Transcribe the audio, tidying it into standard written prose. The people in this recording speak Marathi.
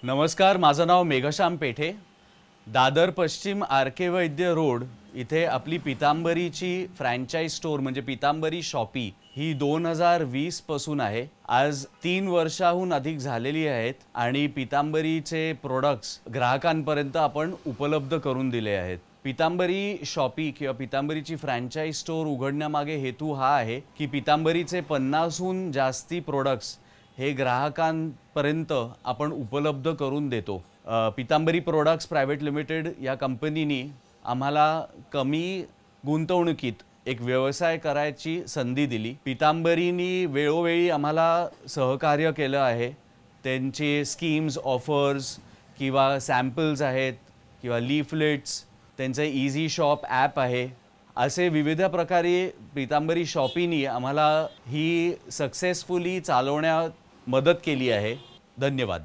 नमस्कार, माझं नाव मेघश्याम पेठे. दादर पश्चिम आर के वैद्य रोड इथे आपली पितांबरीची फ्रँचाइज स्टोर म्हणजे पितांबरी शॉपी ही 2020 पासून आहे. आज 3 वर्षाहून अधिक झालेली आहेत आणि पितांबरीचे प्रोडक्ट्स ग्राहकांपर्यंत आपण उपलब्ध करून दिले आहेत. पितांबरी शॉपी किंवा पितांबरीची फ्रँचाइज स्टोर उघडण्यामागे हेतू हा आहे की पितांबरीचे 50हून जास्ती प्रोडक्ट्स हे ग्राहकांपर्यंत आपण उपलब्ध करून देतो. पितांबरी प्रोडक्ट्स प्रायव्हेट लिमिटेड या कंपनीनी आम्हाला कमी गुंतवणुकीत एक व्यवसाय करायची संधी दिली. पितांबरीनी वेळोवेळी आम्हाला सहकार्य केलं आहे. त्यांचे स्कीम्स, ऑफर्स किंवा सॅम्पल्स आहेत किंवा लीफलेट्स, त्यांचे इझी शॉप ॲप आहे. असे विविध प्रकारे पितांबरी शॉपीनी आम्हाला ही सक्सेसफुली चालवण्यात मदत केली आहे. धन्यवाद.